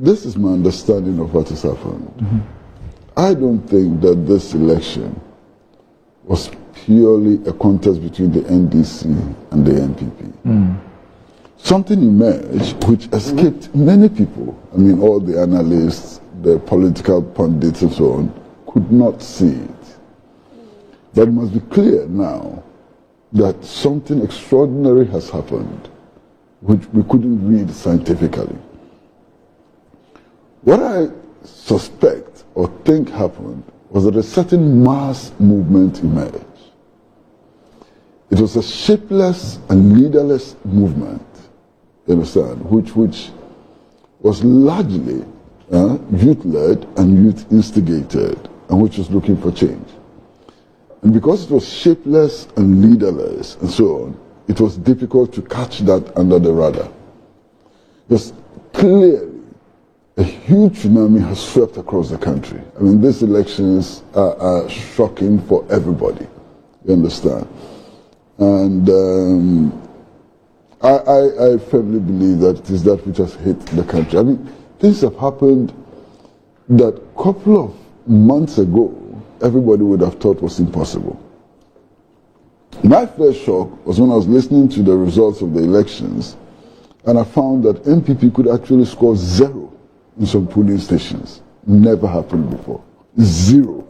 this is my understanding of what has happened. I don't think that this election was purely a contest between the NDC and the NPP. Something emerged which escaped many people. I mean, all the analysts, the political pundits and so on, could not see it. But it must be clear now that something extraordinary has happened, which we couldn't read scientifically. What I suspect or think happened was that a certain mass movement emerged. It was a shapeless and leaderless movement, you understand, which was largely youth-led and youth-instigated, and which was looking for change. And because it was shapeless and leaderless and so on, it was difficult to catch that under the radar. Because clearly, a huge tsunami has swept across the country. I mean, these elections are shocking for everybody, you understand? And I firmly believe that it is that which has hit the country. I mean, things have happened that a couple of months ago, everybody would have thought was impossible. My first shock was when I was listening to the results of the elections, and I found that NPP could actually score 0 in some polling stations. Never happened before. 0.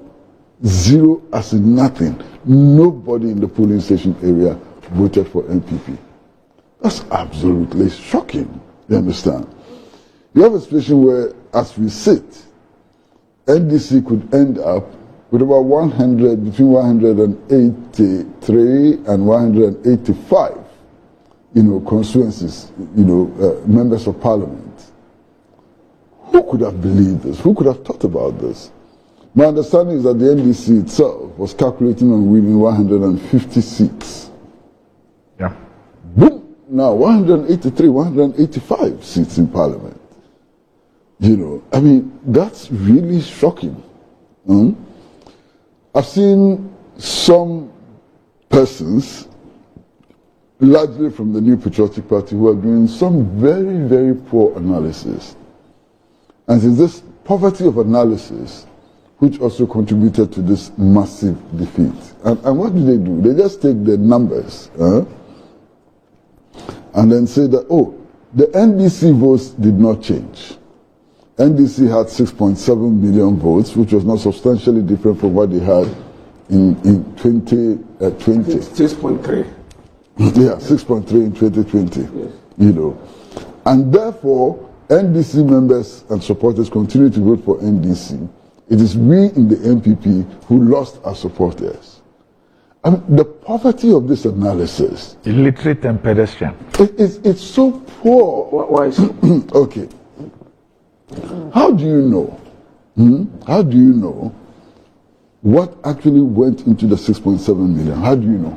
0 as in nothing. Nobody in the polling station area voted for NPP. That's absolutely shocking. You understand? You have a situation where, as we sit, NDC could end up with about 100, between 183 and 185, constituencies, members of parliament. Who could have believed this? Who could have thought about this? My understanding is that the NDC itself was calculating on winning 150 seats. Yeah. Boom! Now 183, 185 seats in parliament. I mean, that's really shocking. I've seen some persons, largely from the New Patriotic Party, who are doing some very, very poor analysis. And it's this poverty of analysis which also contributed to this massive defeat. And what do? They just take the numbers and then say that, the NDC votes did not change. NDC had 6.7 million votes, which was not substantially different from what they had in 2020. 6.3. Yeah, 6.3 in 2020. Yes. And therefore, NDC members and supporters continue to vote for NDC. It is we in the NPP who lost our supporters. I mean, the poverty of this analysis. Illiterate and pedestrian. It's so poor. Why so? Okay. How do you know? How do you know what actually went into the 6.7 million? How do you know?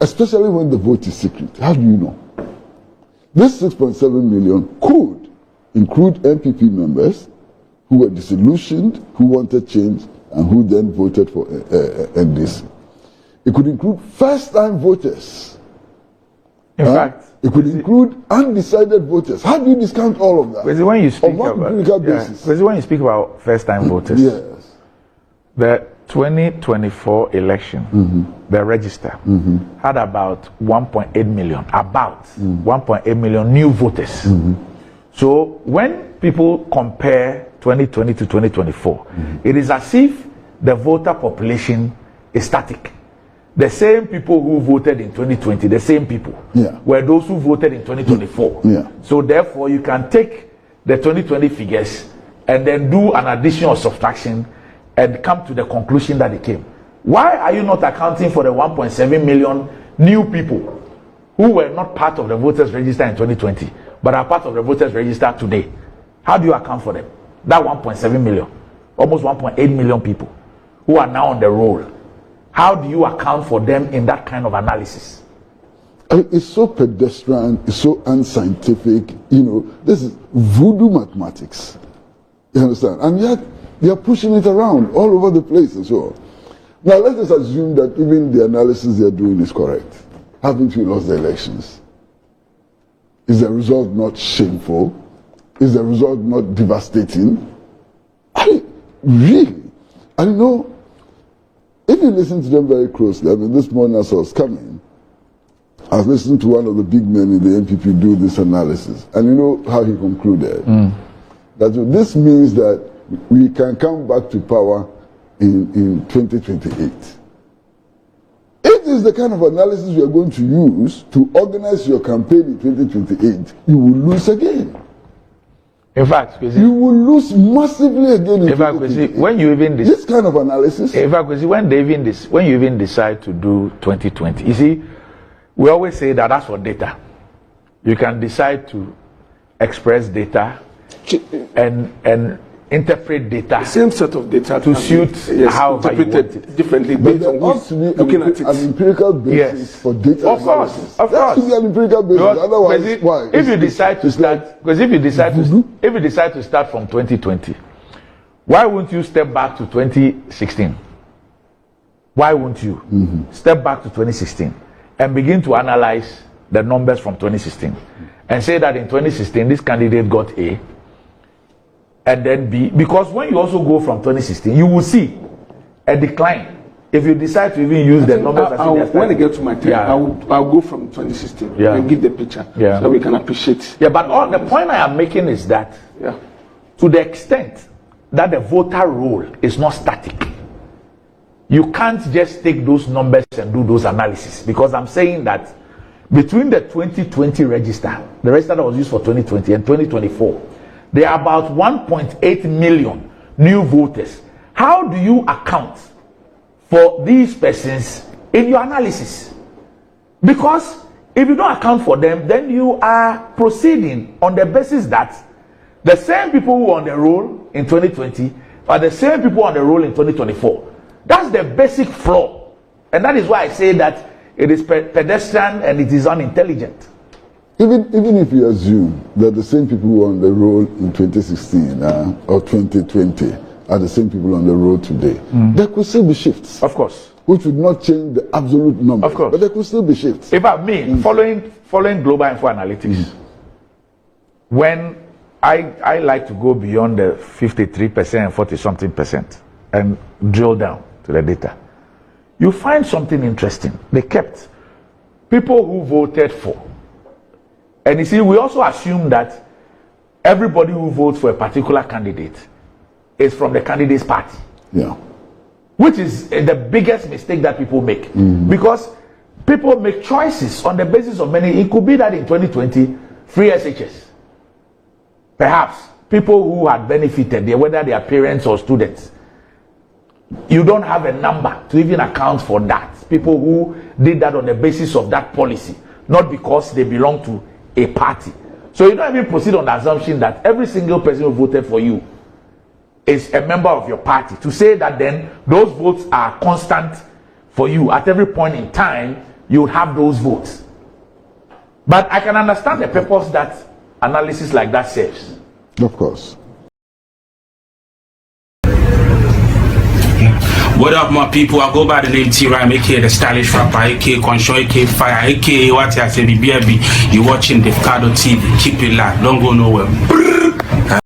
Especially when the vote is secret. How do you know? This 6.7 million could include NPP members who were disillusioned, who wanted change, and who then voted for NDC. It could include first-time voters. In fact, it could include undecided voters. How do you discount all of that? When you speak when you speak about first-time voters, yes, the 2024 election, the register had about 1.8 million, 1.8 million new voters. So when people compare 2020 to 2024, it is as if the voter population is static. The same people who voted in 2020, the same people, were those who voted in 2024. So therefore, you can take the 2020 figures and then do an addition or subtraction and come to the conclusion that it came. Why are you not accounting for the 1.7 million new people who were not part of the voters register in 2020, but are part of the voters register today? How do you account for them? That 1.7 million, almost 1.8 million people who are now on the roll. How do you account for them in that kind of analysis? It's so pedestrian, it's so unscientific. This is voodoo mathematics. You understand? And yet, they are pushing it around all over the place and so on. Now, let us assume that even the analysis they are doing is correct. Haven't we lost the elections? Is the result not shameful? Is the result not devastating? I mean, really? And you know, if you listen to them very closely, I mean, this morning as I was coming, I was listening to one of the big men in the NPP do this analysis. And you know how he concluded? That this means that we can come back to power in 2028. If this is the kind of analysis you are going to use to organize your campaign in 2028, you will lose again. In fact, Kwesi, you will lose massively again. In fact, Kwesi, when you even this kind of analysis. In fact, Kwesi, when you even decide to do 2020, you see, we always say that that's for data. You can decide to express data and interpret data. The same set of data to suit how you want it differently based on who's looking at it. An empirical basis for data. Of course, of course. There has to be an empirical basis. Because, otherwise, why? If you decide to start, because if you decide to start from 2020, why won't you step back to 2016? Why won't you step back to 2016 and begin to analyze the numbers from 2016 and say that in 2016 this candidate got A and then B? Because when you also go from 2016, you will see a decline if you decide to even use the numbers. When I get to my turn, I'll go from 2016 and give the picture so we can appreciate. Yeah, but the point I am making is that to the extent that the voter roll is not static, you can't just take those numbers and do those analysis, because I'm saying that between the 2020 register, the register that was used for 2020 and 2024, there are about 1.8 million new voters. How do you account for these persons in your analysis? Because if you don't account for them, then you are proceeding on the basis that the same people who are on the roll in 2020 are the same people on the roll in 2024. That's the basic flaw. And that is why I say that it is pedestrian and it is unintelligent. Even if you assume that the same people who were on the roll in 2016 or 2020 are the same people on the roll today, there could still be shifts. Of course. Which would not change the absolute number. Of course. But there could still be shifts. If I mean, following global info analytics, when I like to go beyond the 53% and 40-something% and drill down to the data, you find something interesting. They kept people who voted for. And you see, we also assume that everybody who votes for a particular candidate is from the candidate's party. Yeah. Which is the biggest mistake that people make. Because people make choices on the basis of many. It could be that in 2020, free SHS. Perhaps people who had benefited, whether they are parents or students, you don't have a number to even account for that. People who did that on the basis of that policy, not because they belong to a party. So you don't even proceed on the assumption that every single person who voted for you is a member of your party, to say that then those votes are constant for you. At every point in time, you would have those votes. But I can understand the purpose that analysis like that serves. Of course. What up, my people? I go by the name T-Rhyme, aka the stylish rapper, aka Conscious, aka Fire, aka what I say, BBB. You watching Davcado TV. Keep it live. Don't go nowhere.